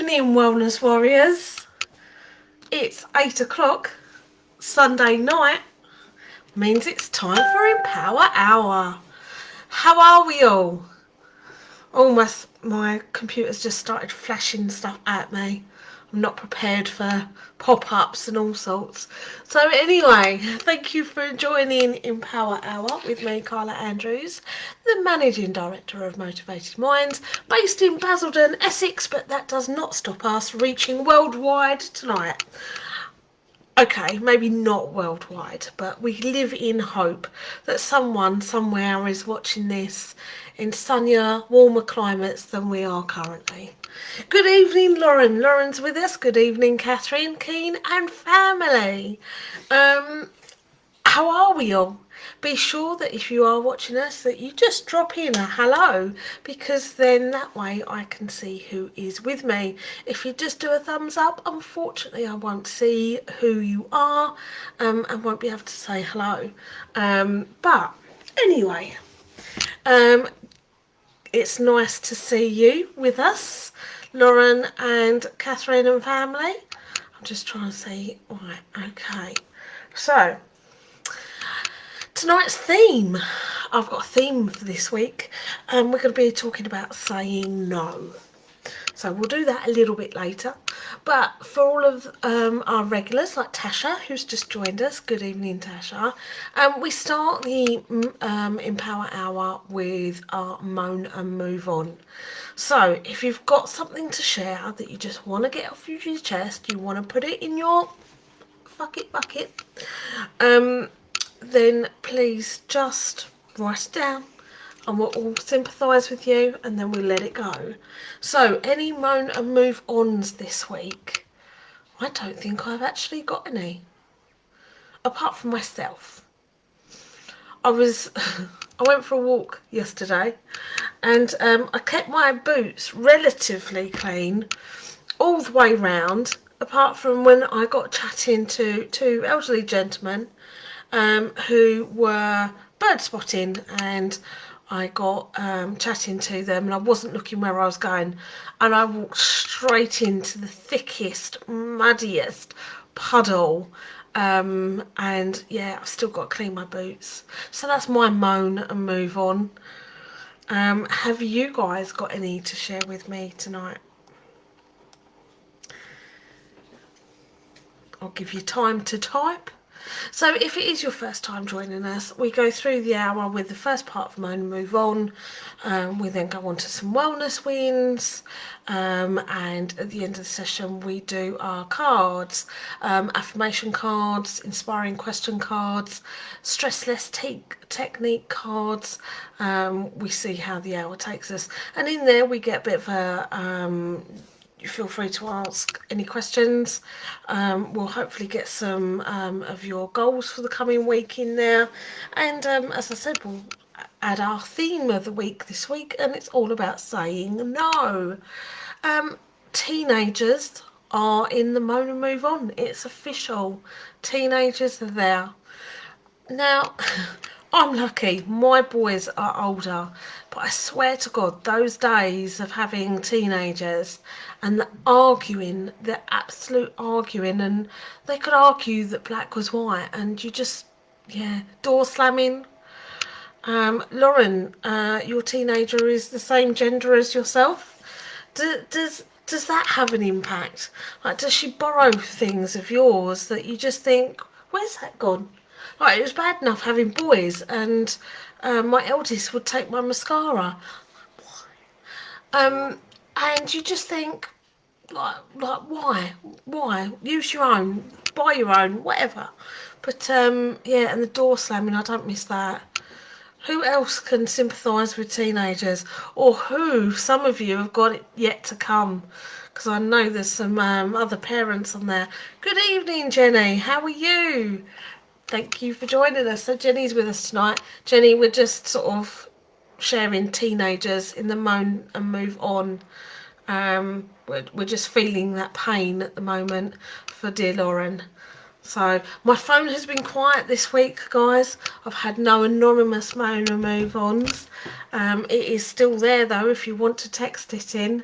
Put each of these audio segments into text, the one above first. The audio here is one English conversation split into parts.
evening, Wellness Warriors. It's 8 o'clock, Sunday night. Means it's time for Empower Hour. How are we all? Oh, my computer's just started flashing stuff at me. I'm not prepared for pop-ups and all sorts. So anyway, thank you for joining Empower Hour with me, Carla Andrews, the Managing Director of Motivated Minds, based in Basildon, Essex, but that does not stop us reaching worldwide tonight. Okay, maybe not worldwide, but we live in hope that someone somewhere is watching this in sunnier, warmer climates than we are currently. Good evening, Lauren. Lauren's with us. Good evening, Catherine, Keen, and family. How are we all? Be sure that if you are watching us that you just drop in a hello, because then that way I can see who is with me. If you just do a thumbs up, unfortunately I won't see who you are and won't be able to say hello. But anyway, it's nice to see you with us, Lauren and Catherine and family. I'm just trying to see. Right, okay. So tonight's theme, I've got a theme for this week, and we're going to be talking about saying no. So we'll do that a little bit later. But for all of our regulars, like Tasha, who's just joined us, good evening, Tasha, we start the Empower Hour with our moan and move on. So if you've got something to share that you just want to get off your chest, you want to put it in your fuck it bucket, then please just write it down and we'll all sympathise with you, and then we'll let it go. So any moan and move ons this week? I don't think I've actually got any, apart from myself. I went for a walk yesterday, and I kept my boots relatively clean all the way round, apart from when I got chatting to two elderly gentlemen who were bird spotting, and I got chatting to them, and I wasn't looking where I was going, and I walked straight into the thickest, muddiest puddle, and yeah, I've still got to clean my boots. So that's my moan and move on. Have you guys got any to share with me tonight? I'll give you time to type. So if it is your first time joining us, we go through the hour with the first part of Moan and Move On. We then go on to some wellness wins, and at the end of the session we do our cards, affirmation cards, inspiring question cards, stress less technique cards. We see how the hour takes us, and in there we get a bit of a feel free to ask any questions. We'll hopefully get some of your goals for the coming week in there, and as I said, we'll add our theme of the week this week, and it's all about saying no. Teenagers are in the moan and move on. It's official. Teenagers are there now. I'm lucky, my boys are older, but I swear to God, those days of having teenagers and the arguing, the absolute arguing, and they could argue that black was white, and you just, yeah, door slamming. Lauren, your teenager is the same gender as yourself. Does that have an impact? Like, does she borrow things of yours that you just think, where's that gone? Like, it was bad enough having boys, and my eldest would take my mascara. And you just think, like why? Use your own, buy your own, whatever. But yeah, and the door slamming, I don't miss that. Who else can sympathise with teenagers, or some of you have got it yet to come? Because I know there's some other parents on there. Good evening, Jenny. How are you? Thank you for joining us. So Jenny's with us tonight. Jenny, we're just sort of sharing teenagers in the moan and move on. We're just feeling that pain at the moment for dear Lauren. So my phone has been quiet this week, guys. I've had no anonymous moan and move ons. It is still there though if you want to text it in.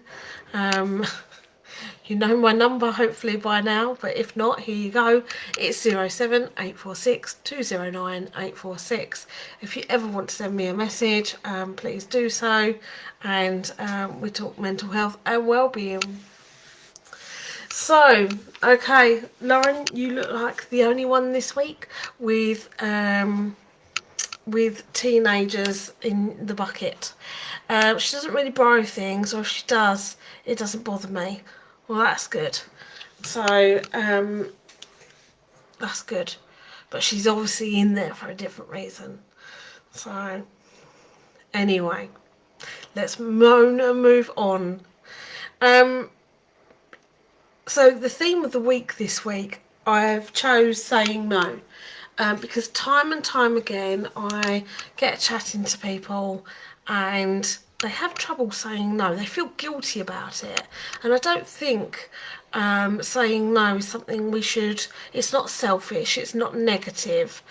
You know my number hopefully by now, but if not, here you go. It's 07846 209 846. If you ever want to send me a message, please do so. And we talk mental health and well-being. So, okay, Lauren, you look like the only one this week with teenagers in the bucket. She doesn't really borrow things, or if she does, it doesn't bother me. Well, that's good. So, that's good. But she's obviously in there for a different reason. So, anyway, let's moan and move on. So the theme of the week this week, I've chose saying no. Because time and time again I get chatting to people and they have trouble saying no. They feel guilty about it. And I don't think saying no is something we should... It's not selfish, it's not negative.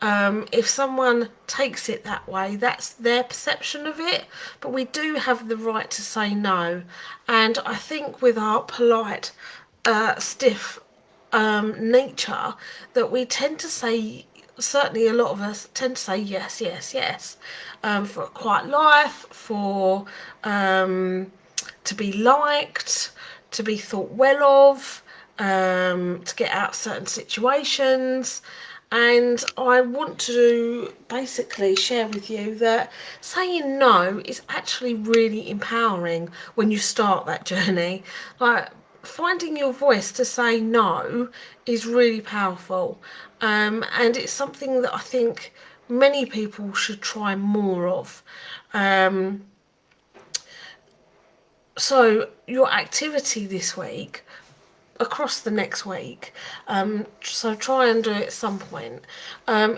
If someone takes it that way, that's their perception of it, but we do have the right to say no. And I think with our polite, stiff nature, that we tend to say, certainly a lot of us tend to say yes, yes, yes, for a quiet life, for to be liked, to be thought well of, to get out of certain situations. And I want to basically share with you that saying no is actually really empowering when you start that journey. Like, finding your voice to say no is really powerful, and it's something that I think many people should try more of. So your activity this week, across the next week, so try and do it at some point,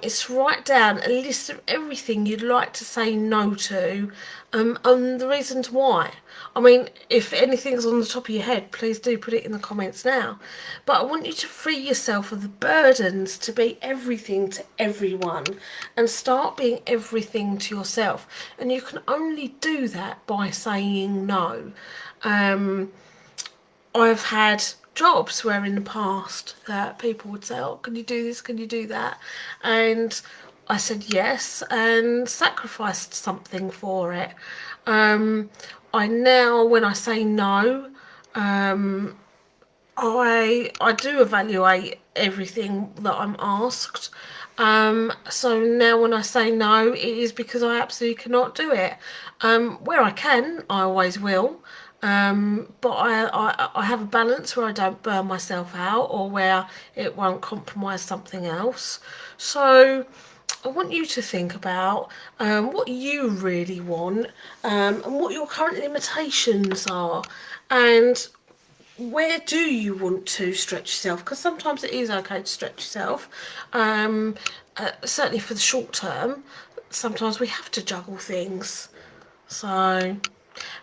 is write down a list of everything you'd like to say no to, and the reasons why. I mean, if anything's on the top of your head, please do put it in the comments now. But I want you to free yourself of the burdens to be everything to everyone and start being everything to yourself. And you can only do that by saying no. I've had jobs where in the past that people would say, oh, can you do this, can you do that? And I said yes and sacrificed something for it. I now, when I say no, I do evaluate everything that I'm asked. So now when I say no, it is because I absolutely cannot do it. Where I can, I always will. But I have a balance where I don't burn myself out or where it won't compromise something else. So I want you to think about what you really want, and what your current limitations are, and where do you want to stretch yourself, because sometimes it is okay to stretch yourself, certainly for the short term. Sometimes we have to juggle things. So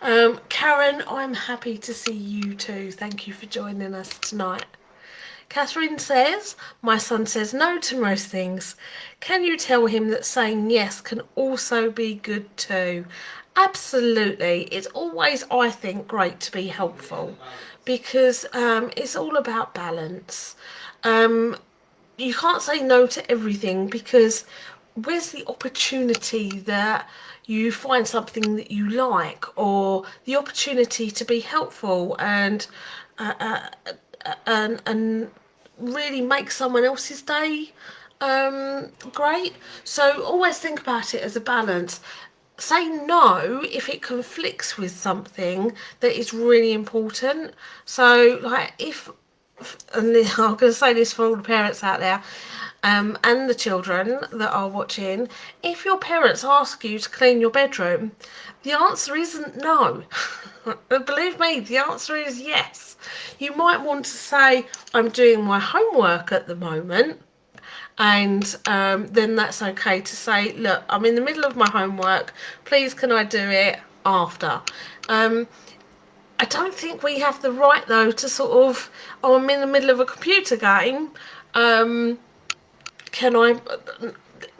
Karen, I'm happy to see you too. Thank you for joining us tonight. Catherine says, my son says no to most things. Can you tell him that saying yes can also be good too? Absolutely. It's always, I think, great to be helpful, because it's all about balance. You can't say no to everything, because where's the opportunity that you find something that you like, or the opportunity to be helpful and really make someone else's day great? So always think about it as a balance. Say no if it conflicts with something that is really important. So like and I'm going to say this for all the parents out there, and the children that are watching, if your parents ask you to clean your bedroom, the answer isn't no. Believe me, the answer is yes. You might want to say, I'm doing my homework at the moment, and then that's okay to say, look, I'm in the middle of my homework, please can I do it after? I don't think we have the right, though, to sort of, oh, I'm in the middle of a computer game, can I...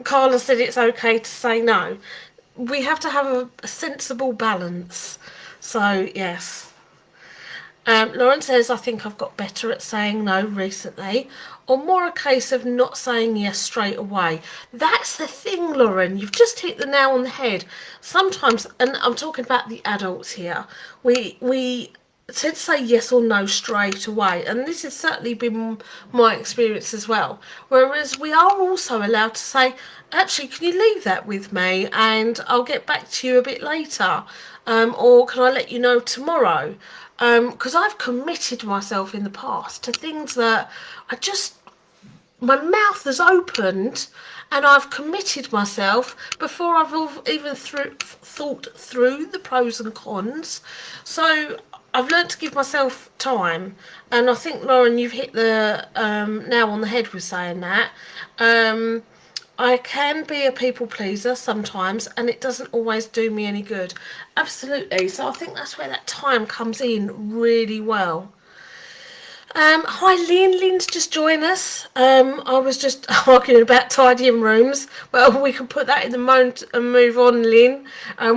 Carla said it's okay to say no. We have to have a sensible balance. So, yes. Lauren says, I think I've got better at saying no recently, or more a case of not saying yes straight away. That's the thing, Lauren. You've just hit the nail on the head. Sometimes, and I'm talking about the adults here, we tend to say yes or no straight away, and this has certainly been my experience as well. Whereas we are also allowed to say, actually, can you leave that with me and I'll get back to you a bit later, or can I let you know tomorrow? Because I've committed myself in the past to things that I just, my mouth has opened and I've committed myself before I've even thought through the pros and cons. So I've learnt to give myself time, and I think, Lauren, you've hit the nail on the head with saying that. I can be a people pleaser sometimes, and it doesn't always do me any good. Absolutely. So I think that's where that time comes in really well. Hi, Lynn. Lynn's just joined us. I was just arguing about tidying rooms. Well, we can put that in the moment and move on, Lynn.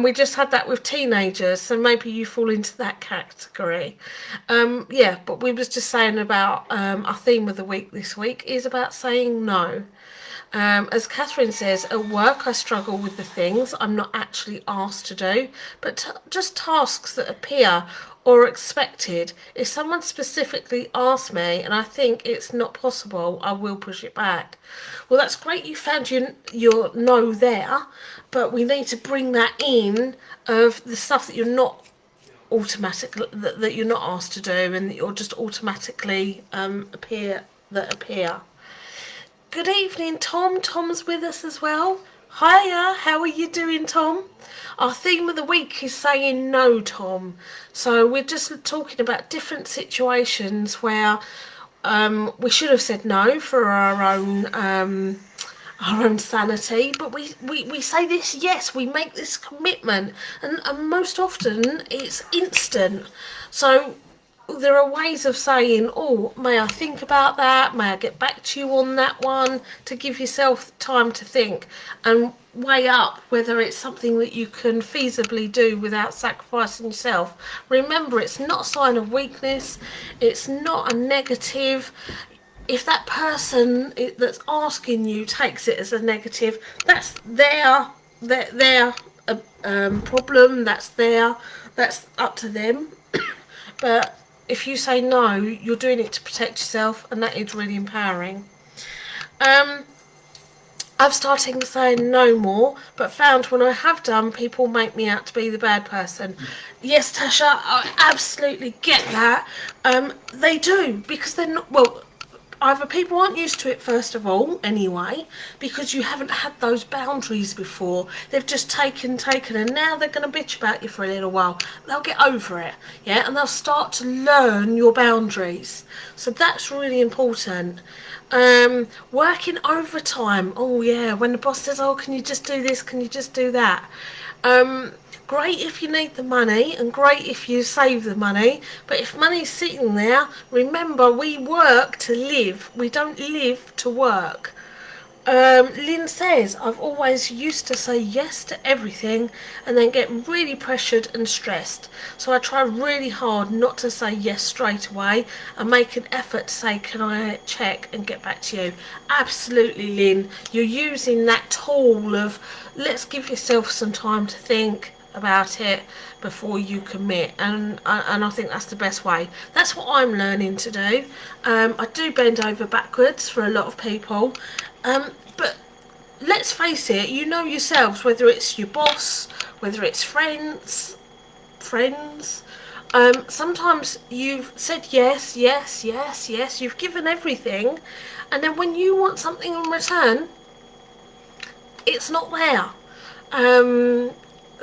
We just had that with teenagers, so maybe you fall into that category. Yeah, but we was just saying about our theme of the week this week is about saying no. As Catherine says, at work I struggle with the things I'm not actually asked to do, but just tasks that appear or are expected. If someone specifically asks me and I think it's not possible, I will push it back. Well, that's great you found your no there, but we need to bring that in of the stuff that you're not that you're not asked to do and that you're just automatically appear. Good evening, Tom. Tom's with us as well. Hiya, how are you doing, Tom? Our theme of the week is saying no, Tom. So we're just talking about different situations where we should have said no for our own sanity, but we say this yes, we make this commitment, and most often it's instant. So there are ways of saying, oh, may I think about that? May I get back to you on that one? To give yourself time to think and weigh up whether it's something that you can feasibly do without sacrificing yourself. Remember, it's not a sign of weakness. It's not a negative. If that person that's asking you takes it as a negative, that's their problem. That's up to them. But if you say no, you're doing it to protect yourself, and that is really empowering. I've started saying no more, but found when I have done, people make me out to be the bad person. Yes, Tasha, I absolutely get that. They do, because they're not, well, either people aren't used to it first of all, anyway, because you haven't had those boundaries before. They've just taken, and now they're going to bitch about you for a little while. They'll get over it, yeah, and they'll start to learn your boundaries. So that's really important. Working overtime. Oh yeah, when the boss says, oh, can you just do this? Can you just do that? Great if you need the money, and great if you save the money, but if money's sitting there, remember, we work to live. We don't live to work. Lynn says, I've always used to say yes to everything and then get really pressured and stressed. So I try really hard not to say yes straight away and make an effort to say, can I check and get back to you? Absolutely, Lynn. You're using that tool of, let's give yourself some time to think about it before you commit, and I think that's the best way. That's what I'm learning to do. I do bend over backwards for a lot of people, but let's face it, you know yourselves, whether it's your boss, whether it's friends, sometimes you've said yes, you've given everything, and then when you want something in return, it's not there.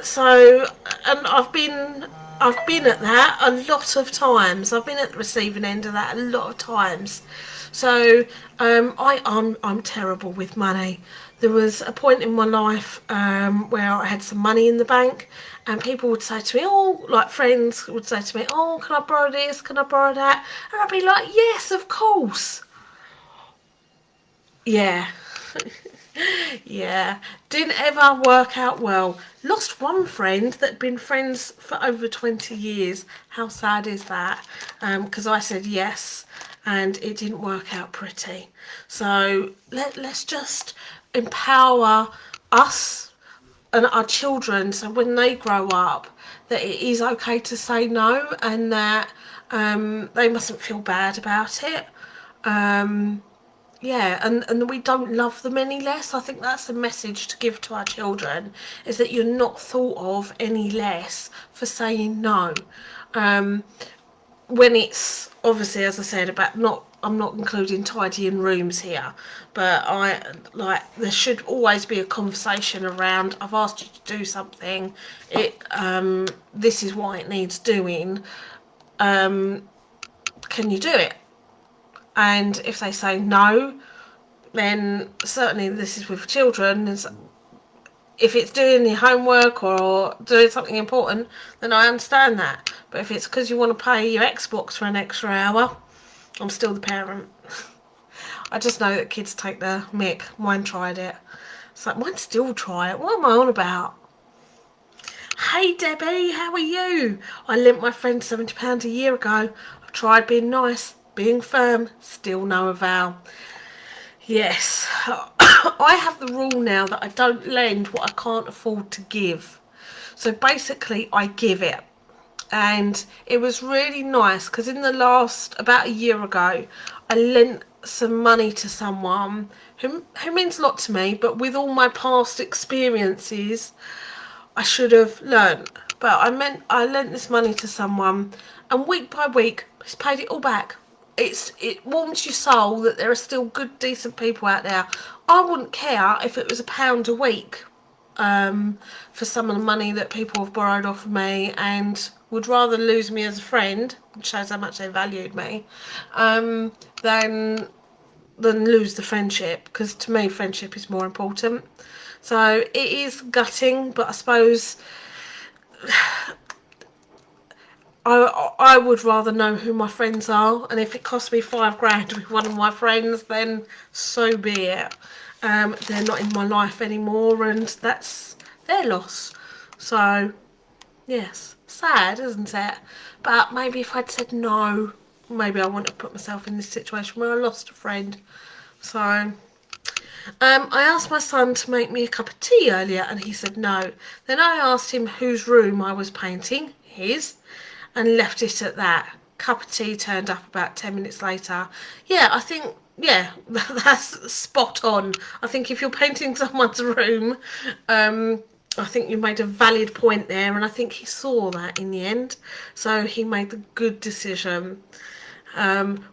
So, and I've been at that a lot of times. I've been at the receiving end of that a lot of times. So, I'm terrible with money. There was a point in my life where I had some money in the bank, and people would say to me, oh, like friends would say to me, oh, can I borrow this? Can I borrow that? And I'd be like, yes, of course. Yeah. Yeah, didn't ever work out well. Lost one friend that'd been friends for over 20 years. How sad is that? Because I said yes and it didn't work out pretty. So let's just empower us and our children, so when they grow up, that it is okay to say no, and that they mustn't feel bad about it. Um, yeah, and we don't love them any less. I think that's the message to give to our children, is that you're not thought of any less for saying no. Um, when it's obviously, as I said, about not, I'm not including tidying rooms here, but I like, there should always be a conversation around, I've asked you to do something, this is why it needs doing, can you do it? And if they say no, then certainly, this is with children, if it's doing your homework or doing something important, then I understand that. But if it's because you want to pay your Xbox for an extra hour, I'm still the parent. I just know that kids take the mick. Mine tried it. It's like, mine still try it. What am I on about? Hey Debbie, how are you? I lent my friend £70 a year ago. I've tried being nice, being firm, still no avail. Yes, I have the rule now that I don't lend what I can't afford to give. So basically, I give it. And it was really nice because in the last, about a year ago, I lent some money to someone who means a lot to me, but with all my past experiences, I should have learnt. But I lent this money to someone, and week by week, he's paid it all back. It warms your soul that there are still good, decent people out there. I wouldn't care if it was £1 a week, for some of the money that people have borrowed off of me, and would rather lose me as a friend, which shows how much they valued me, than lose the friendship, because to me friendship is more important. So it is gutting, but I suppose I would rather know who my friends are, and if it costs me £5 with one of my friends, then so be it. They're not in my life anymore, and that's their loss. So yes, sad, isn't it? But maybe if I'd said no, maybe I wouldn't have put myself in this situation where I lost a friend. So I asked my son to make me a cup of tea earlier, and he said no. Then I asked him whose room I was painting, his, and left it at that. Cup of tea turned up about 10 minutes later. Yeah, I think, yeah, that's spot on. I think if you're painting someone's room, I think you made a valid point there, and I think he saw that in the end. So he made the good decision.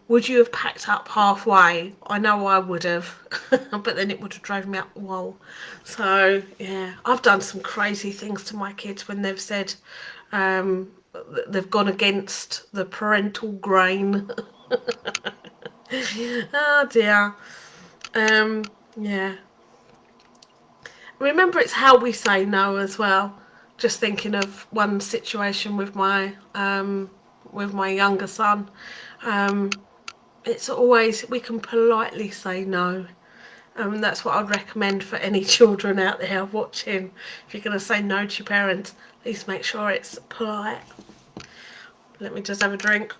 Would you have packed up halfway? I know I would have, but then it would have drove me up the wall. So yeah, I've done some crazy things to my kids when they've said they've gone against the parental grain. Oh dear. Yeah. Remember, it's how we say no as well. Just thinking of one situation with my younger son. It's always, we can politely say no. That's what I'd recommend for any children out there watching. If you're going to say no to your parents, at least make sure it's polite. Let me just have a drink.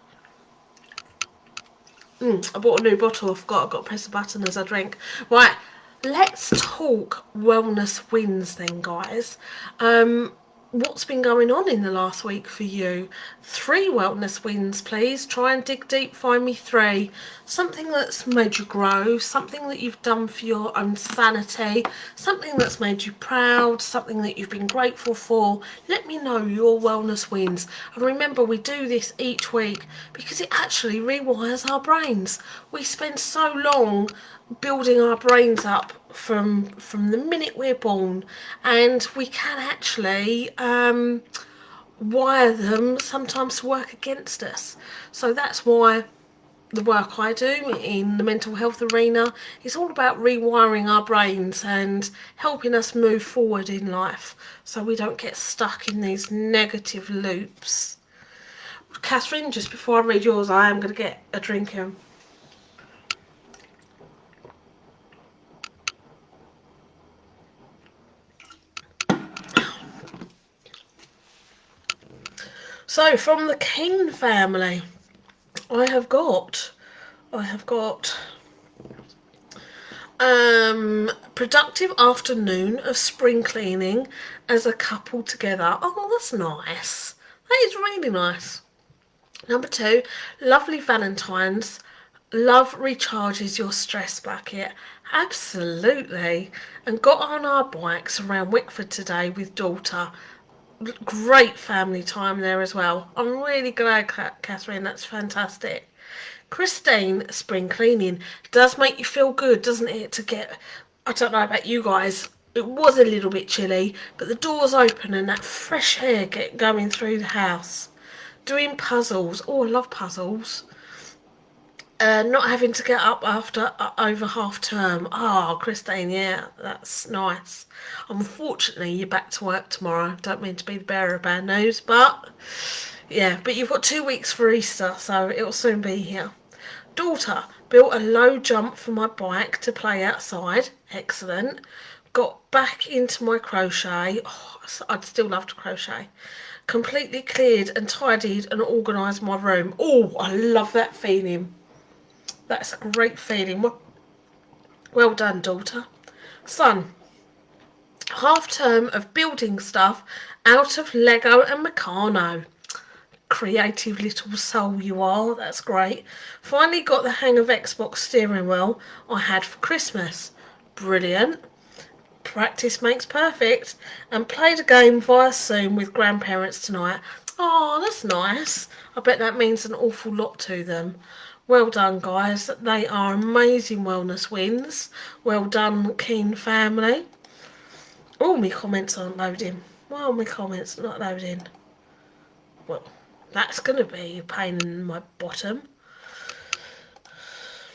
I bought a new bottle. I've got to press the button as I drink. Right, let's talk wellness wins then, guys. What's been going on in the last week for you? 3 wellness wins, please. Try and dig deep, find me 3. Something that's made you grow, something that you've done for your own sanity, something that's made you proud, something that you've been grateful for. Let me know your wellness wins. And remember, we do this each week because it actually rewires our brains. We spend so long building our brains up from the minute we're born, and we can actually wire them sometimes to work against us. So that's why the work I do in the mental health arena is all about rewiring our brains and helping us move forward in life so we don't get stuck in these negative loops. Catherine, just before I read yours, I am going to get a drink in. So from the King family, I have got productive afternoon of spring cleaning as a couple together. Oh, that's nice. That is really nice. Number 2, lovely Valentine's. Love recharges your stress bucket. Absolutely. And got on our bikes around Wickford today with daughter. Great family time there as well. I'm really glad, Catherine. That's fantastic. Christine, spring cleaning does make you feel good, doesn't it? To get, I don't know about you guys, it was a little bit chilly, but the doors open and that fresh air get going through the house. Doing puzzles. Oh, I love puzzles. Not having to get up after over half term. Oh, Christine, yeah, that's nice. Unfortunately, you're back to work tomorrow. Don't mean to be the bearer of bad news, but yeah, but you've got 2 weeks for Easter, so it'll soon be here. Daughter, built a low jump for my bike to play outside. Excellent. Got back into my crochet. Oh, I'd still love to crochet. Completely cleared and tidied and organised my room. Oh, I love that feeling. That's a great feeling. Well done, daughter. Son, half term of building stuff out of Lego and Meccano. Creative little soul you are. That's great. Finally got the hang of Xbox steering wheel I had for Christmas. Brilliant. Practice makes perfect. And played a game via Zoom with grandparents tonight. Oh, that's nice. I bet that means an awful lot to them. Well done, guys. They are amazing wellness wins. Well done, Keen family. Oh, my comments aren't loading. Well, my comments not loading. Well, that's going to be a pain in my bottom.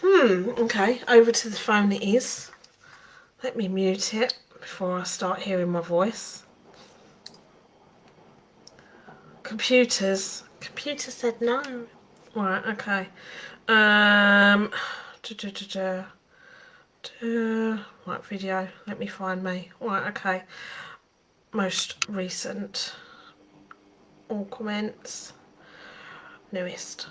Okay, over to the phone it is. Let me mute it before I start hearing my voice. Computer said no. Right, okay. Right, video. Let me find me. Right, okay. Most recent. All comments. Newest.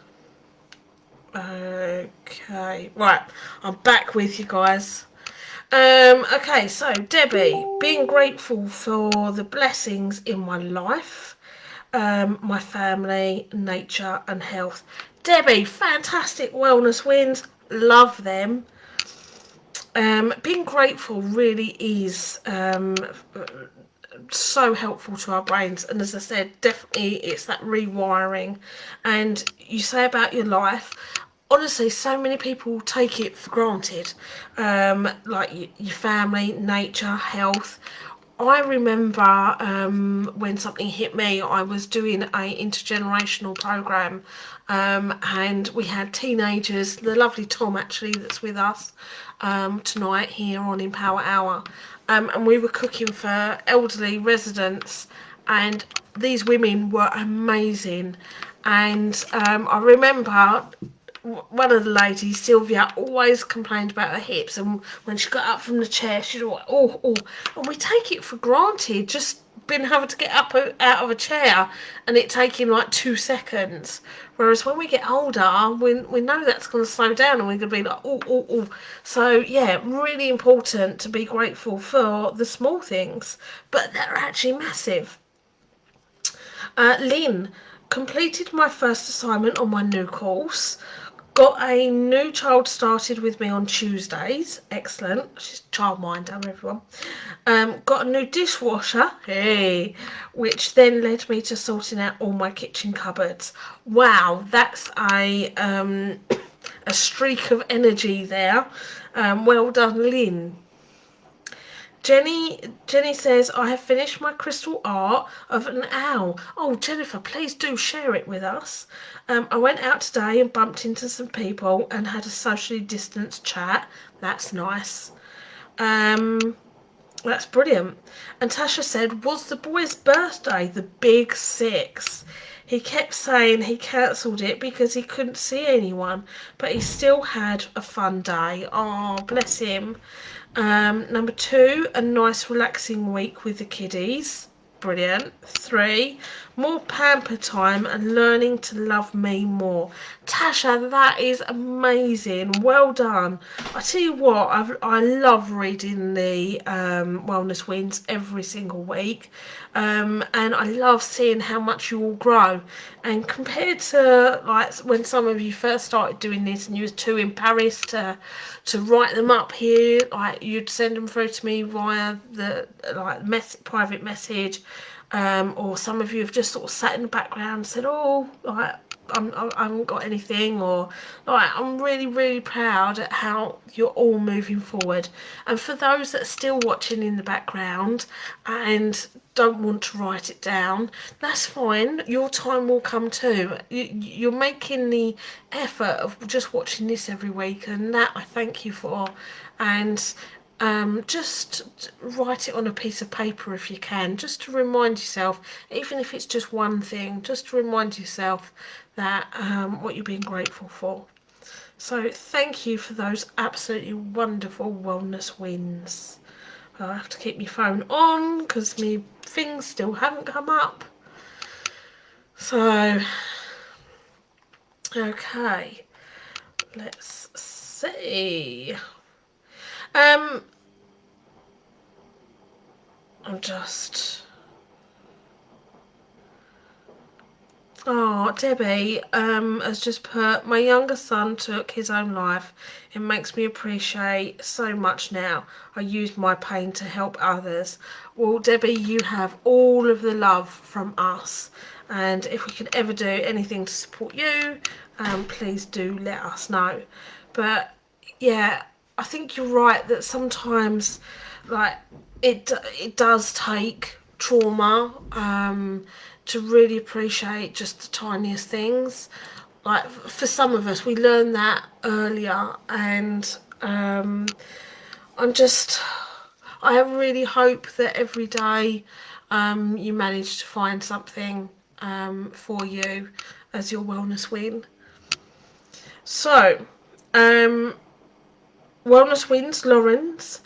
Okay. Right, I'm back with you guys. Okay, so Debbie, being grateful for the blessings in my life, my family, nature and health. Debbie, fantastic wellness wins. Love them. Being grateful really is so helpful to our brains, and as I said, definitely it's that rewiring. And you say about your life, honestly, so many people take it for granted, like your family, nature, health. I remember when something hit me, I was doing a intergenerational program, and we had teenagers, the lovely Tom actually that's with us tonight here on Empower Hour, and we were cooking for elderly residents, and these women were amazing. And I remember one of the ladies, Sylvia, always complained about her hips, and when she got up from the chair, she'd always, oh, and we take it for granted, just been having to get up out of a chair and it taking like 2 seconds. Whereas when we get older, we know that's going to slow down and we're going to be like, oh. So yeah, really important to be grateful for the small things, but they're actually massive. Lynn, completed my first assignment on my new course. Got a new child started with me on Tuesdays. Excellent. She's childminder, everyone. Got a new dishwasher. Hey. Which then led me to sorting out all my kitchen cupboards. Wow, that's a streak of energy there. Well done, Lynn. Jenny says, I have finished my crystal art of an owl. Oh, Jennifer, please do share it with us. I went out today and bumped into some people and had a socially distanced chat. That's nice. That's brilliant. And Tasha said, was the boy's birthday the big 6? He kept saying he cancelled it because he couldn't see anyone, but he still had a fun day. Oh, bless him. Number 2, a nice relaxing week with the kiddies. Brilliant. 3, more pamper time and learning to love me more. Tasha, that is amazing. Well done. I tell you what, I love reading the wellness wins every single week, and I love seeing how much you all grow. And compared to like when some of you first started doing this and you was too embarrassed to write them up here, like you'd send them through to me via the like private message, or some of you have just sort of sat in the background and said, oh, like I haven't got anything, or like I'm really, really proud at how you're all moving forward. And for those that are still watching in the background and don't want to write it down, that's fine. Your time will come too. You're making the effort of just watching this every week, and that I thank you for. And just write it on a piece of paper if you can, just to remind yourself, even if it's just one thing, just to remind yourself that what you're being grateful for. So thank you for those absolutely wonderful wellness wins. I have to keep my phone on because my things still haven't come up. So, okay, let's see. I'm just... Oh, Debbie has just put, my younger son took his own life. It makes me appreciate so much now. I use my pain to help others. Well, Debbie, you have all of the love from us. And if we could ever do anything to support you, please do let us know. But yeah, I think you're right that sometimes like it does take trauma to really appreciate just the tiniest things. Like for some of us, we learn that earlier, and I really hope that every day you manage to find something for you as your wellness win. So, wellness wins, Lauren's.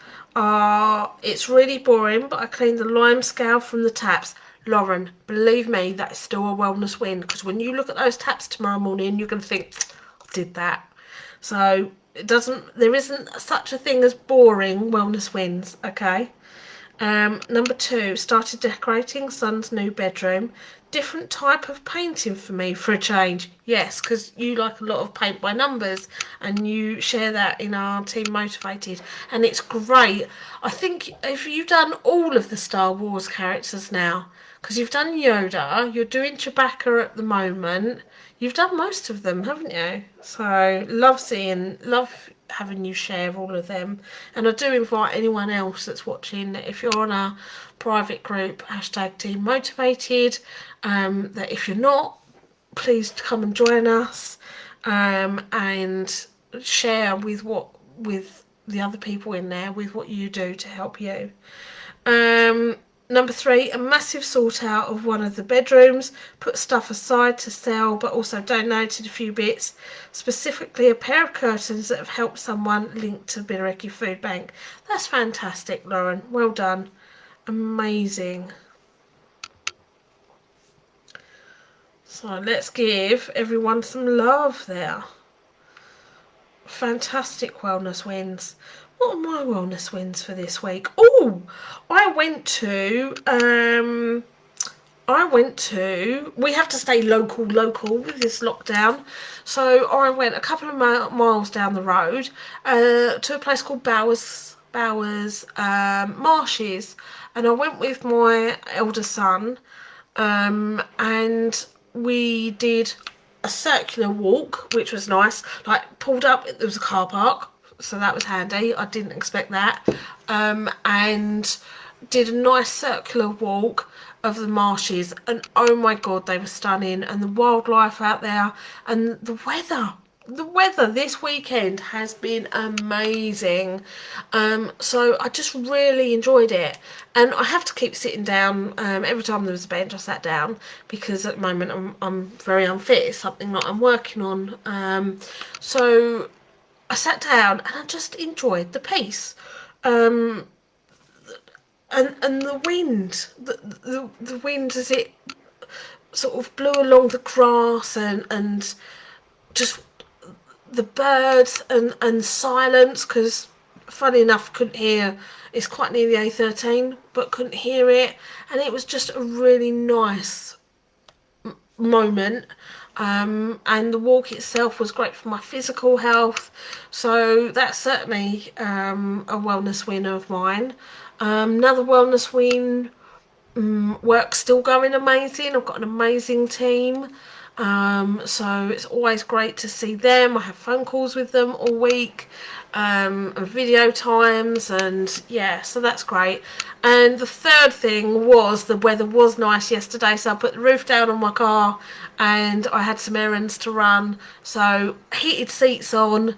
It's really boring, but I cleaned the lime scale from the taps. Lauren, believe me, that is still a wellness win, because when you look at those taps tomorrow morning, you're going to think, I did that. So there isn't such a thing as boring wellness wins, okay? Number 2, started decorating son's new bedroom. Different type of painting for me for a change. Yes, because you like a lot of paint by numbers and you share that in our Team Motivated, and it's great. I think if you've done all of the Star Wars characters now, because you've done Yoda, you're doing Chewbacca at the moment, you've done most of them, haven't you? So love having you share all of them. And I do invite anyone else that's watching, if you're on a private group, hashtag Team Motivated, that if you're not, please come and join us, and share with the other people in there with what you do to help you. Number 3, a massive sort out of one of the bedrooms, put stuff aside to sell, but also donated a few bits, specifically a pair of curtains that have helped someone linked to Bireki Food Bank. That's fantastic, Lauren. Well done. Amazing. So let's give everyone some love there. Fantastic wellness wins. What are my wellness wins for this week? Oh, I went to, we have to stay local with this lockdown. So I went a couple of miles down the road to a place called Bowers Marshes. And I went with my elder son, and we did a circular walk, which was nice. Like, pulled up, there was a car park, so that was handy. I didn't expect that. And did a nice circular walk of the marshes, and oh my god, they were stunning. And the wildlife out there, and the weather this weekend has been amazing. So I just really enjoyed it, and I have to keep sitting down. Every time there was a bench I sat down, because at the moment I'm very unfit. It's something that I'm working on. So I sat down and I just enjoyed the peace, and the wind, the wind as it sort of blew along the grass, and just the birds and silence, because funny enough couldn't hear, it's quite near the A13 but couldn't hear it, and it was just a really nice moment. And the walk itself was great for my physical health, so that's certainly a wellness win of mine. Another wellness win, work's still going amazing. I've got an amazing team. So it's always great to see them. I have phone calls with them all week, and video times, and yeah, so that's great. And the third thing was the weather was nice yesterday, so I put the roof down on my car and I had some errands to run. So heated seats on,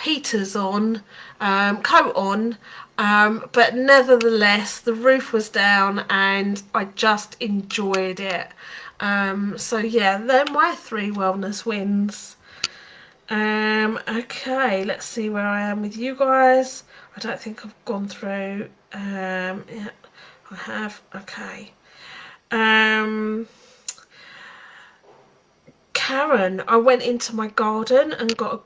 heaters on, coat on, but nevertheless the roof was down and I just enjoyed it. So yeah, they're my 3 wellness wins. Okay, let's see where I am with you guys. I don't think I've gone through. Yeah, I have. Okay. Karen, I went into my garden and got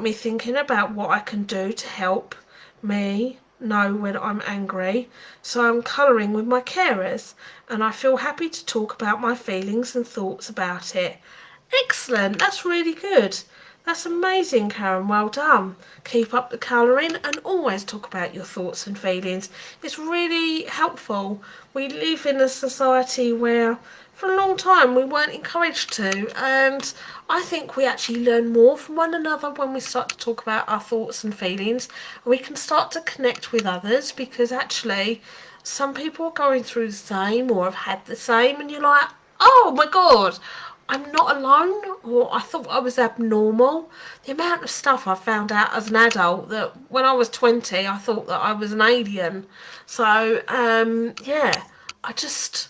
me thinking about what I can do to help me know when I'm angry. So I'm colouring with my carers, and I feel happy to talk about my feelings and thoughts about it. Excellent, that's really good. That's amazing, Karen, well done. Keep up the colouring and always talk about your thoughts and feelings. It's really helpful. We live in a society where for a long time we weren't encouraged to, and I think we actually learn more from one another when we start to talk about our thoughts and feelings. We can start to connect with others, because actually some people are going through the same or have had the same, and you're like, oh my god, I'm not alone, or I thought I was abnormal. The amount of stuff I found out as an adult, that when I was 20 I thought that I was an alien. So yeah, I just,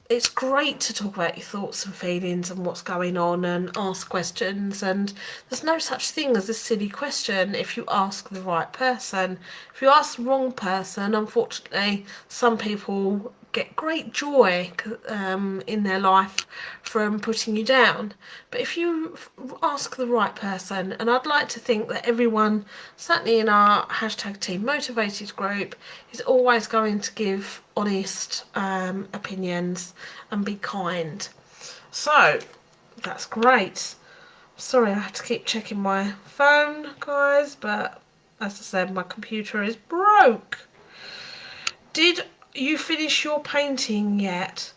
it's great to talk about your thoughts and feelings and what's going on and ask questions, and there's no such thing as a silly question if you ask the right person. If you ask the wrong person, unfortunately some people get great joy in their life from putting you down. But if you ask the right person, and I'd like to think that everyone, certainly in our hashtag Team Motivated group, is always going to give honest opinions and be kind. So that's great. Sorry, I had to keep checking my phone, guys, but as I said, my computer is broke. Did you finish your painting yet?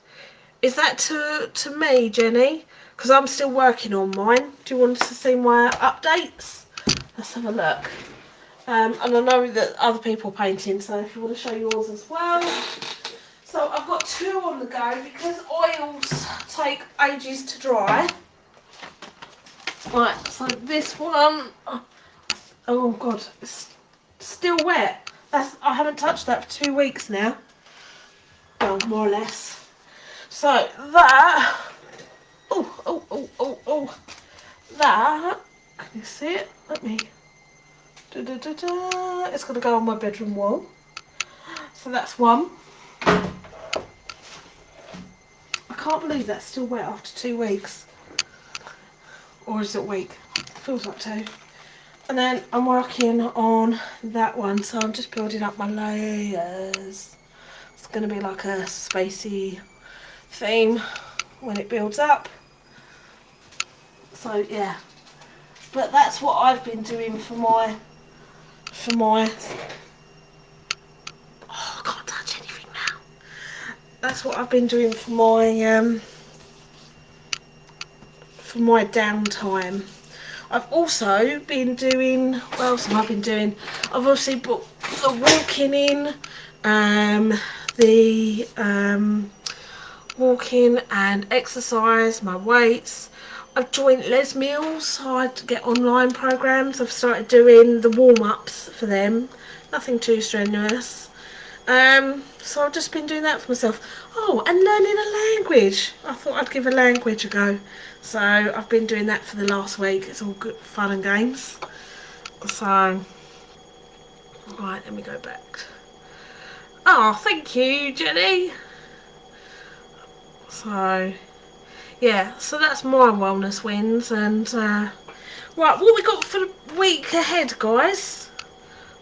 Is that to me, Jenny? Because I'm still working on mine. Do you want to see my updates? Let's have a look. And I know that other people are painting, so if you want to show yours as well. So I've got 2 on the go because oils take ages to dry. Right, so this one, oh god, it's still wet. I haven't touched that for 2 weeks now. Well, more or less. So that, that, can you see it? Let me, it's going to go on my bedroom wall. So that's one. I can't believe that's still wet after 2 weeks. Or is it a week? Feels like 2. And then I'm working on that one, so I'm just building up my layers. It's going to be like a spacey theme when it builds up. So yeah, but that's what I've been doing for my oh, I can't touch anything now. That's what I've been doing for my downtime. I've also been doing, what else have I been doing? I've obviously put the walking in, walking and exercise, my weights. I've joined Les Mills, so I get online programs. I've started doing the warm-ups for them, nothing too strenuous. So I've just been doing that for myself. Oh, and learning a language. I thought I'd give a language a go. So I've been doing that for the last week. It's all good fun and games. So, right, let me go back. Oh, thank you, Jenny. So yeah, so that's my wellness wins. And right, what we got for the week ahead, guys?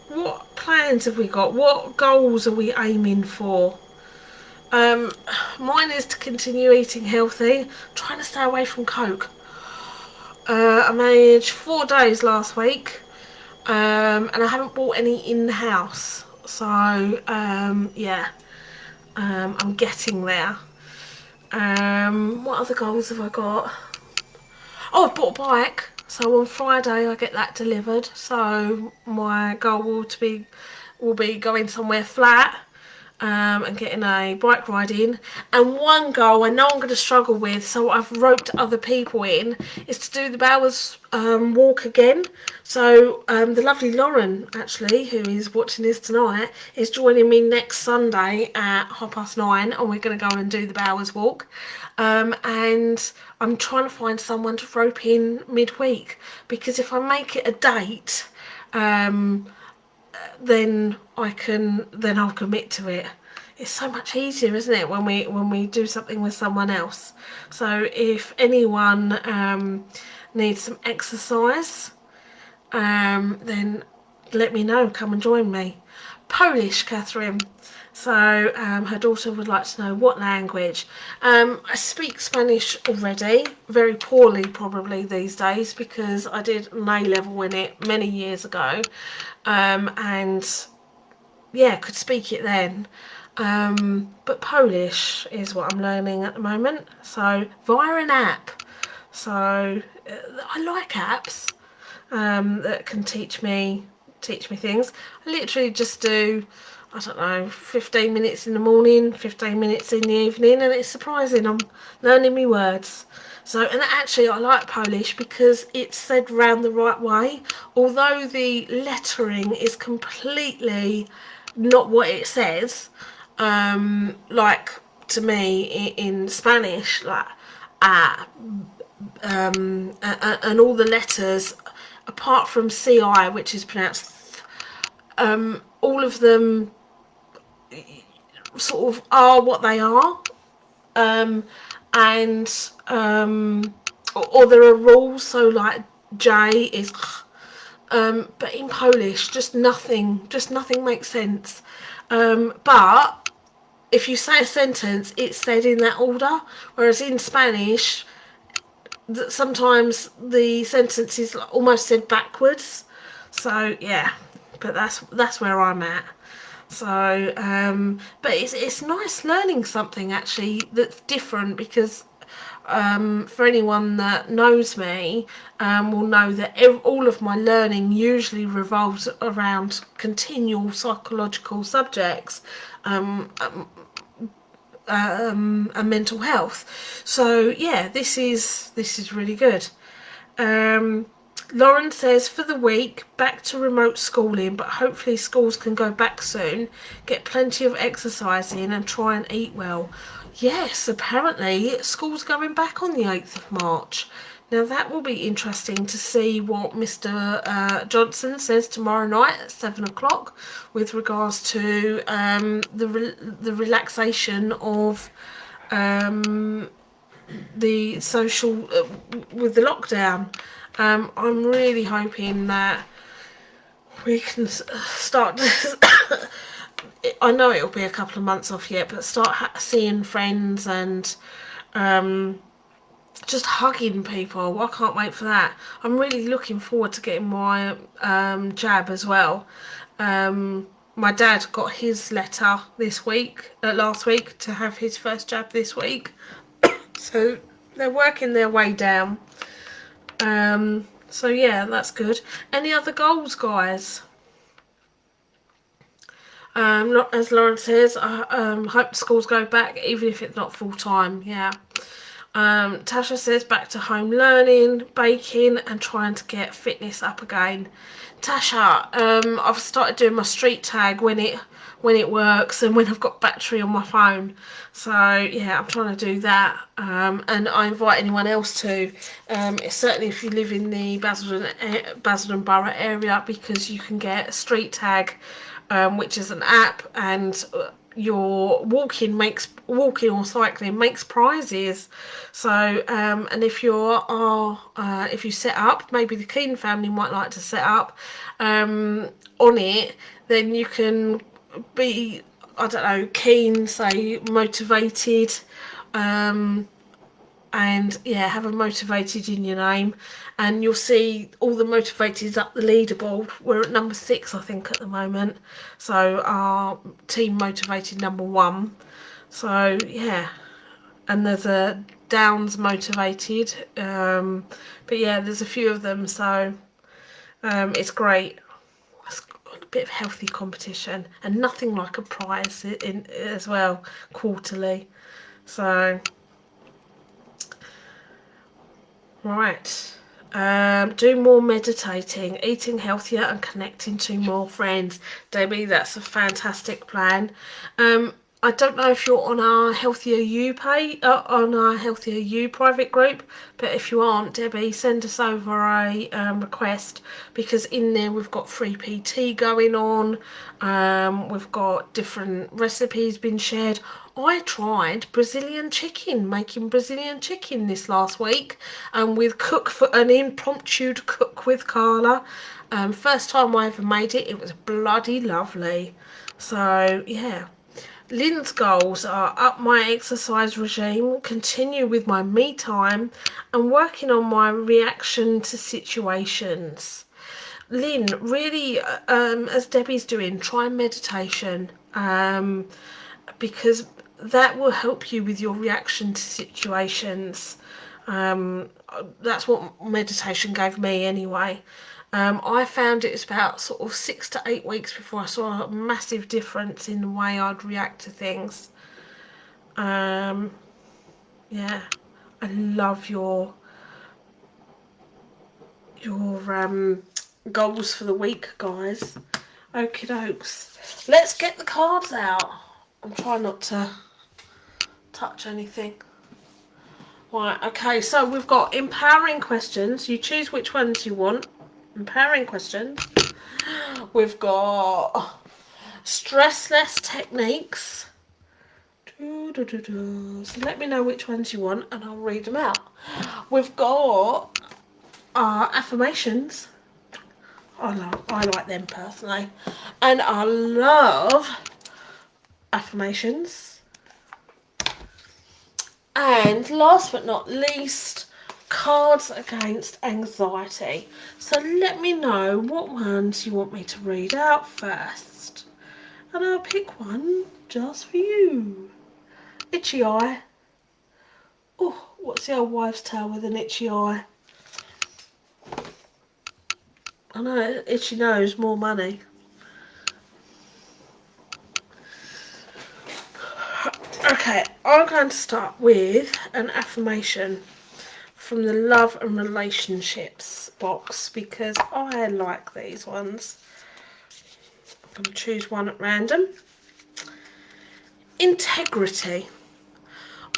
What plans have we got? What goals are we aiming for? Um, Mine is to continue eating healthy, trying to stay away from Coke. I managed 4 days last week, and I haven't bought any in the house. So yeah, I'm getting there. What other goals have I got? Oh, I bought a bike. So on Friday I get that delivered. So my goal will be going somewhere flat, and getting a bike ride in. And one goal I know I'm going to struggle with, so I've roped other people in, is to do the Bowers walk again. So the lovely Lauren, actually, who is watching this tonight, is joining me next Sunday at 9:30, and we're going to go and do the Bowers walk. And I'm trying to find someone to rope in midweek, because if I make it a date, then I'll commit to it. It's so much easier, isn't it, when we do something with someone else? So if anyone needs some exercise, then let me know. Come and join me. Polish, Catherine. So her daughter would like to know what language. I speak Spanish already, very poorly probably these days, because I did an A-level in it many years ago, and yeah, could speak it then. But Polish is what I'm learning at the moment, so via an app. So I like apps that can teach me things. I literally just do, I don't know, 15 minutes in the morning, 15 minutes in the evening, and it's surprising I'm learning me words. So, and actually I like Polish because it's said round the right way, although the lettering is completely not what it says. Like, to me in Spanish, like and all the letters apart from CI, which is pronounced all of them sort of are what they are, and or there are rules, so like J is but in Polish just nothing makes sense, but if you say a sentence it's said in that order, whereas in Spanish sometimes the sentence is almost said backwards. So yeah, but that's where I'm at. So but it's nice learning something actually that's different, because for anyone that knows me will know that all of my learning usually revolves around continual psychological subjects, and mental health. So yeah, this is really good. Lauren says, for the week, back to remote schooling, but hopefully schools can go back soon. Get plenty of exercise in and try and eat well. Yes, apparently school's going back on the 8th of March. Now that will be interesting to see what Mr. Johnson says tomorrow night at 7 o'clock with regards to the relaxation of the social with the lockdown. I'm really hoping that we can start I know it'll be a couple of months off yet, but start seeing friends and just hugging people. I can't wait for that. I'm really looking forward to getting my jab as well. My dad got his letter last week, to have his first jab this week. So they're working their way down. So yeah, that's good. Any other goals, guys? As Lauren says, I hope the schools go back, even if it's not full time. Yeah. Tasha says back to home learning, baking, and trying to get fitness up again. Tasha, I've started doing my street tag when it works and when I've got battery on my phone. So yeah, I'm trying to do that, and I invite anyone else to. Certainly if you live in the Basildon Borough area, because you can get a street tag, which is an app, and your walking makes walking or cycling makes prizes. So and if if you set up, maybe the Keane family might like to set up on it, then you can be, I don't know, keen, say motivated, and yeah, have a motivated in your name, and you'll see all the motivateds up the leaderboard. We're at number 6, I think, at the moment. So our team motivated number 1. So yeah, and there's a Downs motivated, but yeah, there's a few of them. So it's great. It's got a bit of healthy competition, and nothing like a prize in as well, quarterly. So right. Do more meditating, eating healthier and connecting to more friends. Debbie, that's a fantastic plan. I don't know if you're on our Healthier You on our Healthier You private group, but if you aren't, Debbie, send us over a request, because in there we've got free PT going on. We've got different recipes being shared. I tried making Brazilian chicken this last week, with cook for an impromptu cook with Carla. First time I ever made it. It was bloody lovely. So yeah. Lynn's goals are up my exercise regime, continue with my me time, and working on my reaction to situations. Lynn, really, as Debbie's doing, try meditation, because that will help you with your reaction to situations. That's what meditation gave me anyway. I found it was about sort of 6 to 8 weeks before I saw a massive difference in the way I'd react to things. Yeah, I love your goals for the week, guys. Okie dokes. Let's get the cards out. I'm trying not to touch anything. Right, okay, so we've got empowering questions. You choose which ones you want. Empowering questions. We've got stress less techniques. So let me know which ones you want and I'll read them out. We've got affirmations. I like them personally. And I love affirmations. And last but not least, cards against anxiety. So let me know what ones you want me to read out first. And I'll pick one just for you. Itchy eye. Oh, what's the old wives' tale with an itchy eye? I know, itchy nose, more money. Okay, I'm going to start with an affirmation from the love and relationships box, because I like these ones. I'm going to choose one at random. Integrity.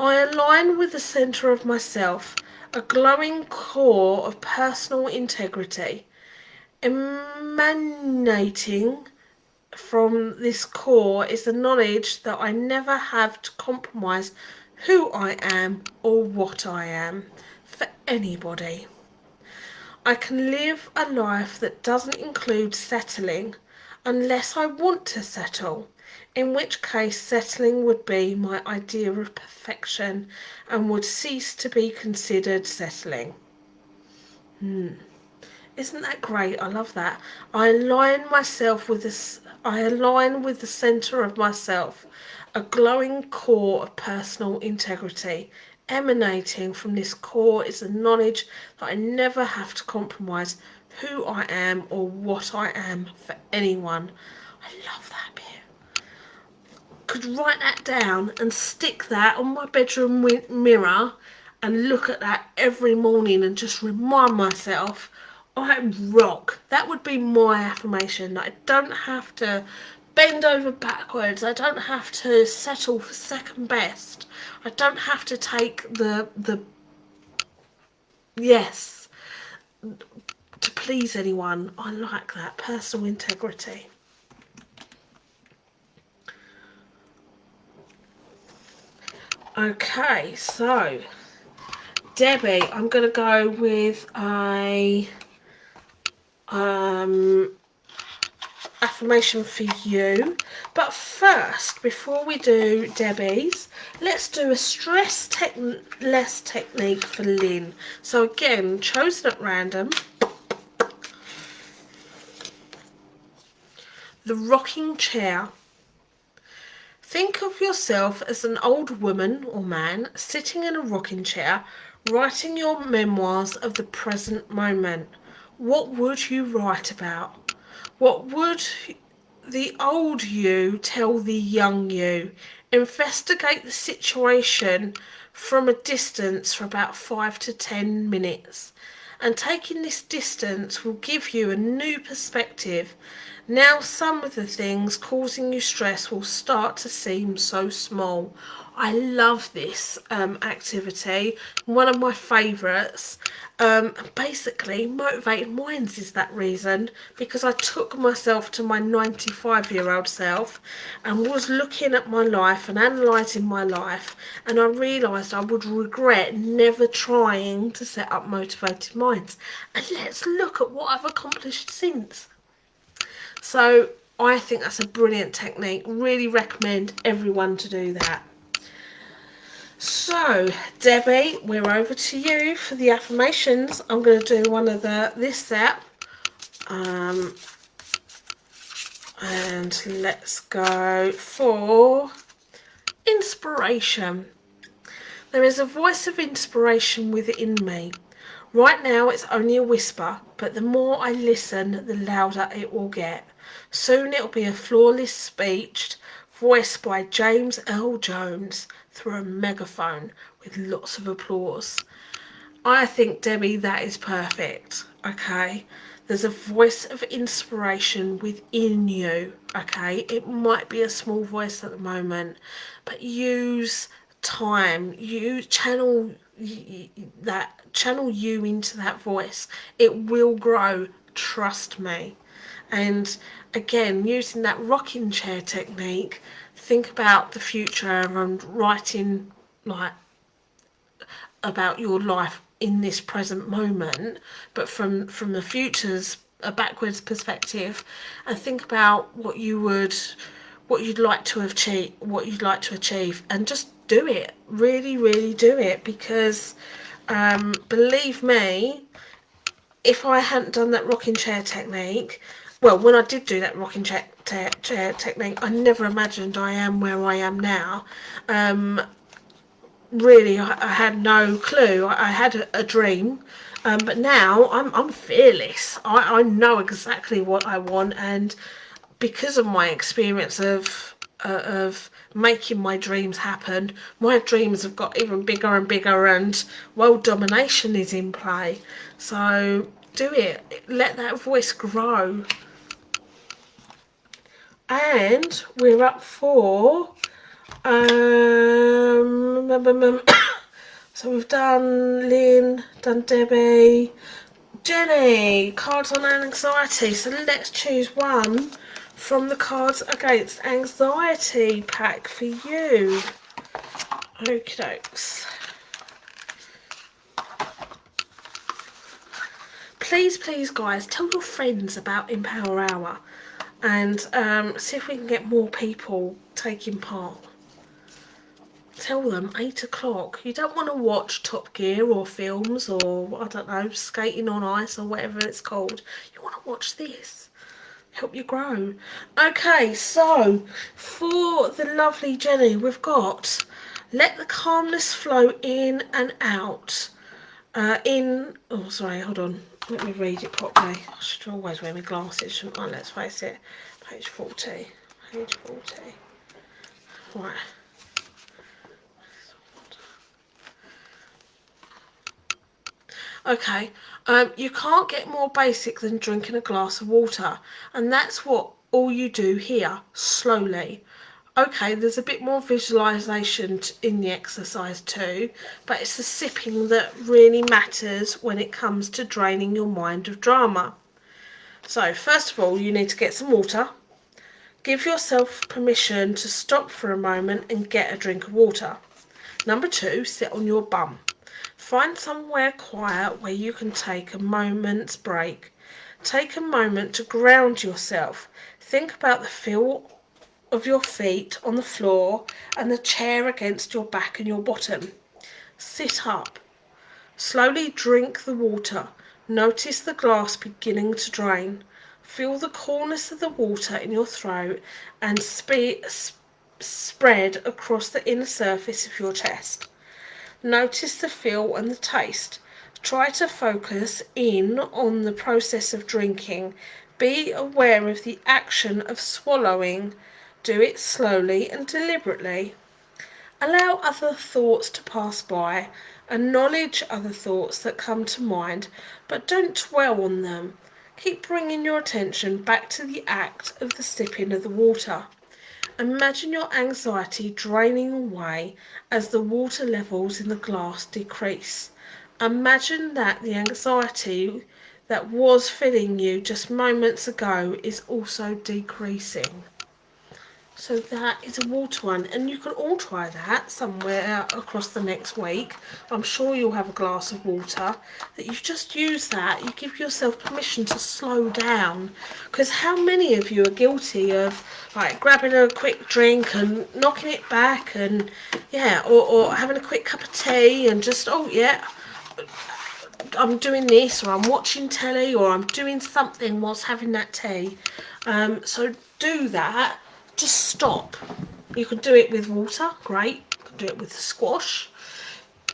I align with the centre of myself, a glowing core of personal integrity. Emanating from this core is the knowledge that I never have to compromise who I am or what I am for anybody. I can live a life that doesn't include settling unless I want to settle, in which case settling would be my idea of perfection and would cease to be considered settling. Isn't that great? I love that. I align with the centre of myself, a glowing core of personal integrity. Emanating from this core is the knowledge that I never have to compromise who I am or what I am for anyone. I love that bit. Could write that down and stick that on my bedroom mirror and look at that every morning and just remind myself I rock. That would be my affirmation. I don't have to bend over backwards. I don't have to settle for second best. I don't have to take the yes to please anyone. I like that. Personal integrity. Okay, so Debbie, I'm going to go with a affirmation for you. But first, before we do Debbie's, let's do a less technique for Lynn. So again, chosen at random. The rocking chair. Think of yourself as an old woman or man sitting in a rocking chair, writing your memoirs of the present moment. What would you write about? What would the old you tell the young you? Investigate the situation from a distance for about 5 to 10 minutes. And taking this distance will give you a new perspective. Now some of the things causing you stress will start to seem so small. I love this activity, one of my favourites. Basically, Motivated Minds is that reason, because I took myself to my 95-year-old self and was looking at my life and analysing my life, and I realised I would regret never trying to set up Motivated Minds. And let's look at what I've accomplished since. So I think that's a brilliant technique. Really recommend everyone to do that. So Debbie, we're over to you for the affirmations. I'm going to do one of this set. And let's go for inspiration. There is a voice of inspiration within me. Right now it's only a whisper, but the more I listen, the louder it will get. Soon it'll be a flawless speech voiced by James L. Jones through a megaphone with lots of applause. I think, Debbie, that is perfect, okay? There's a voice of inspiration within you, okay? It might be a small voice at the moment, but use time. You channel you into that voice. It will grow, trust me. And again, using that rocking chair technique, think about the future and writing like about your life in this present moment, but from the future's a backwards perspective, and think about what you'd like to achieve, and just do it. Really do it, because believe me, if I hadn't done that rocking chair technique, well, when I did do that rocking chair technique, I never imagined I am where I am now. Really, I had no clue. I had a dream, but now I'm fearless. I know exactly what I want, and because of my experience of making my dreams happen, my dreams have got even bigger and bigger, and world domination is in play. So do it. Let that voice grow. And we're up for so we've done Lynn, done Debbie, Jenny, cards on anxiety. So let's choose one from the Cards Against Anxiety pack for you. Okie dokes. Please guys, tell your friends about Empower Hour, and see if we can get more people taking part. Tell them 8 o'clock. You don't want to watch Top Gear or films or, I don't know, skating on ice or whatever it's called. You want to watch this. Help you grow. Okay, so for the lovely Jenny, we've got let the calmness flow in and out. Oh, sorry, hold on. Let me read it properly. I should always wear my glasses, shouldn't I? Let's face it. Page 40. Page 40. Right. Okay, you can't get more basic than drinking a glass of water, and that's what all you do here, slowly. Okay, there's a bit more visualisation in the exercise too, but it's the sipping that really matters when it comes to draining your mind of drama. So first of all, you need to get some water. Give yourself permission to stop for a moment and get a drink of water. Number 2, sit on your bum. Find somewhere quiet where you can take a moment's break. Take a moment to ground yourself. Think about the feel of your feet on the floor and the chair against your back and your bottom. Sit up. Slowly drink the water. Notice the glass beginning to drain. Feel the coolness of the water in your throat and spread across the inner surface of your chest. Notice the feel and the taste. Try to focus in on the process of drinking. Be aware of the action of swallowing. Do it slowly and deliberately. Allow other thoughts to pass by. Acknowledge other thoughts that come to mind, but don't dwell on them. Keep bringing your attention back to the act of the sipping of the water. Imagine your anxiety draining away as the water levels in the glass decrease. Imagine that the anxiety that was filling you just moments ago is also decreasing. So that is a water one, and you can all try that somewhere across the next week. I'm sure you'll have a glass of water that you just use that. You give yourself permission to slow down, because how many of you are guilty of like grabbing a quick drink and knocking it back, and yeah, or having a quick cup of tea and just, oh yeah, I'm doing this, or I'm watching telly, or I'm doing something whilst having that tea. So do that. Just stop. You can do it with water, great. You can do it with squash.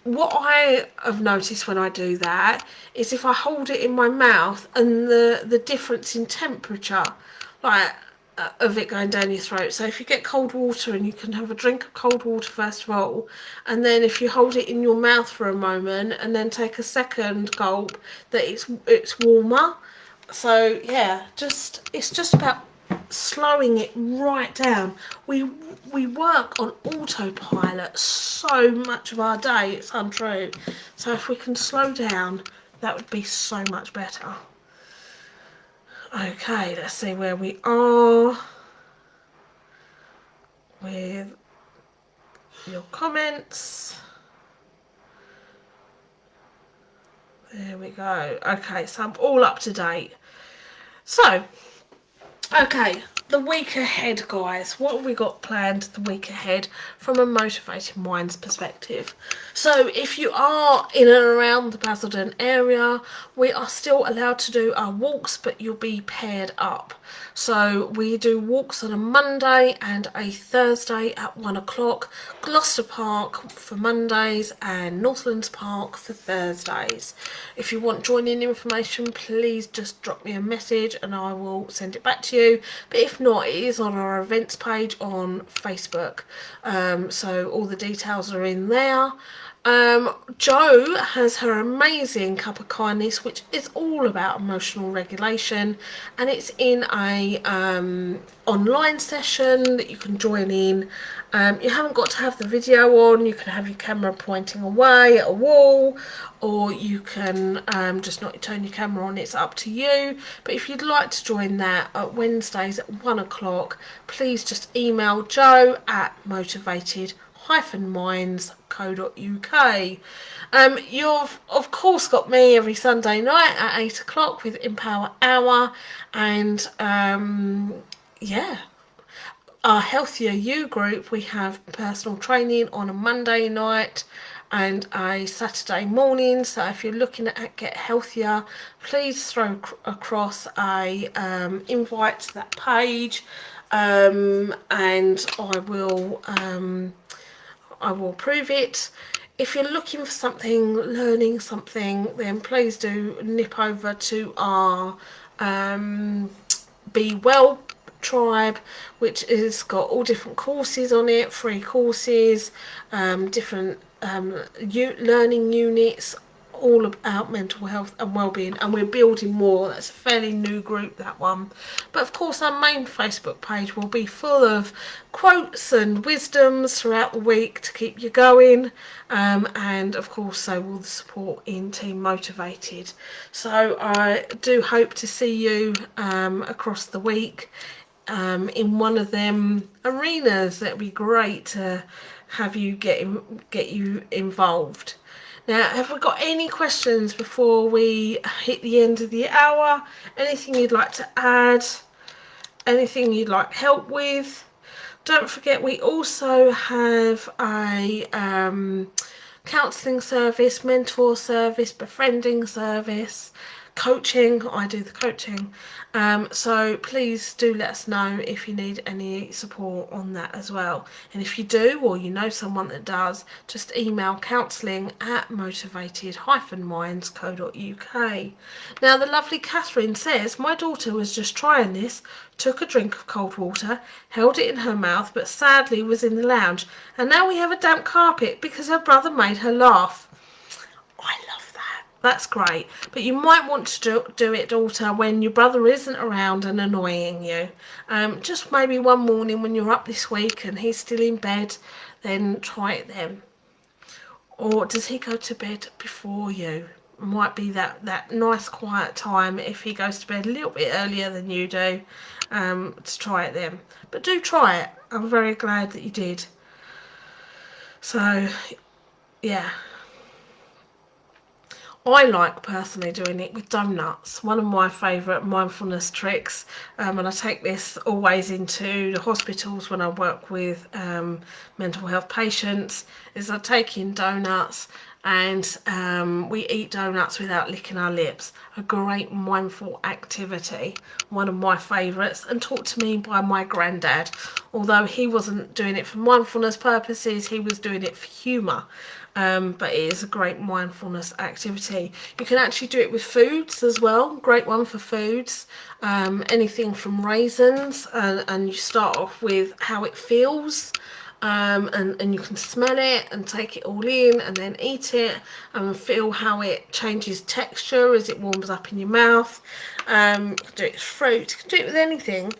What I have noticed when I do that is if I hold it in my mouth and the difference in temperature, like of it going down your throat. So if you get cold water, and you can have a drink of cold water first of all, and then if you hold it in your mouth for a moment and then take a second gulp, that it's warmer. So yeah, it's just about slowing it right down. We work on autopilot so much of our day, it's untrue. So if we can slow down, that would be so much better. Okay, let's see where we are with your comments. There we go. Okay, so I'm all up to date. So okay, the week ahead, guys. What have we got planned the week ahead from a Motivated Minds perspective? So if you are in and around the Basildon area, we are still allowed to do our walks, but you'll be paired up. So we do walks on a Monday and a Thursday at 1 o'clock, Gloucester Park for Mondays and Northlands Park for Thursdays. If you want joining information, please just drop me a message and I will send it back to you. But if not, it is on our events page on Facebook. So all the details are in there. Jo has her amazing cup of kindness, which is all about emotional regulation, and it's in a online session that you can join in. You haven't got to have the video on. You can have your camera pointing away at a wall, or you can just not turn your camera on. It's up to you. But if you'd like to join that at Wednesdays at 1 o'clock, please just email Jo at motivated-minds.co.uk. You've of course got me every Sunday night at 8 o'clock with Empower Hour, and yeah, our Healthier You group, we have personal training on a Monday night and a Saturday morning. So if you're looking at Get Healthier, please throw across a invite to that page, and I will approve it. If you're looking for something, learning something, then please do nip over to our Be Well tribe, which has got all different courses on it, free courses, different learning units, all about mental health and wellbeing, and we're building more. That's a fairly new group, that one. But of course our main Facebook page will be full of quotes and wisdoms throughout the week to keep you going, and of course so will the support in Team Motivated. So I do hope to see you across the week in one of them arenas. That'd be great to have you get you involved. Now, have we got any questions before we hit the end of the hour? Anything you'd like to add? Anything you'd like help with? Don't forget, we also have a counselling service, mentor service, befriending service, coaching. I do the coaching. So please do let us know if you need any support on that as well. And if you do, or you know someone that does, just email counselling@motivated-minds.co.uk. Now, the lovely Catherine says, my daughter was just trying this, took a drink of cold water, held it in her mouth, but sadly was in the lounge, and now we have a damp carpet because her brother made her laugh. I love that. That's great. But you might want to do it, daughter, when your brother isn't around and annoying you. Just maybe one morning when you're up this week and he's still in bed, then try it then. Or does he go to bed before you? Might be that nice quiet time if he goes to bed a little bit earlier than you do, to try it then. But do try it. I'm very glad that you did. So, yeah. I like personally doing it with donuts. One of my favourite mindfulness tricks, and I take this always into the hospitals when I work with mental health patients, is I take in donuts and we eat donuts without licking our lips. A great mindful activity, one of my favourites, and taught to me by my granddad. Although he wasn't doing it for mindfulness purposes, he was doing it for humour. But it is a great mindfulness activity. You can actually do it with foods as well. Great one for foods. Anything from raisins, and you start off with how it feels. And you can smell it and take it all in and then eat it and feel how it changes texture as it warms up in your mouth. You can do it with fruit, you can do it with anything.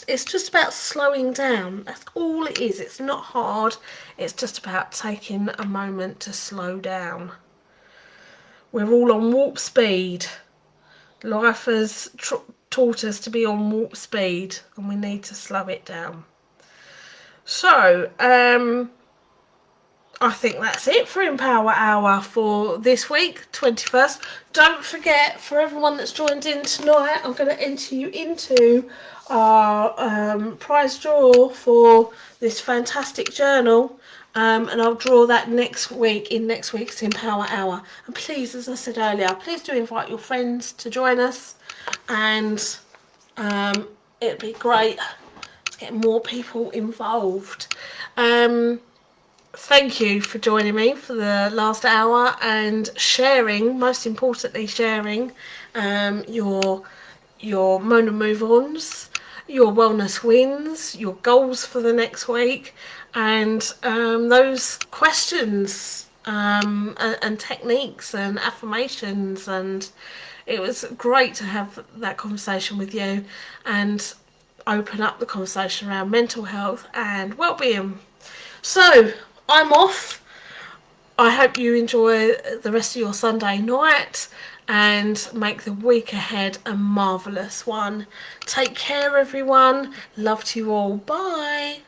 It's just about slowing down. That's all it is. It's not hard. It's just about taking a moment to slow down. We're all on warp speed. Life has taught us to be on warp speed, and we need to slow it down. So, I think that's it for Empower Hour for this week, 21st. Don't forget, for everyone that's joined in tonight, I'm going to enter you into our prize draw for this fantastic journal. And I'll draw that next week in next week's Empower Hour. And please, as I said earlier, please do invite your friends to join us. And it'd be great to get more people involved. Thank you for joining me for the last hour and sharing, most importantly, sharing your moan and move ons, your wellness wins, your goals for the next week, and those questions and techniques and affirmations. And it was great to have that conversation with you and open up the conversation around mental health and well-being. So, I'm off. I hope you enjoy the rest of your Sunday night and make the week ahead a marvellous one. Take care, everyone. Love to you all. Bye.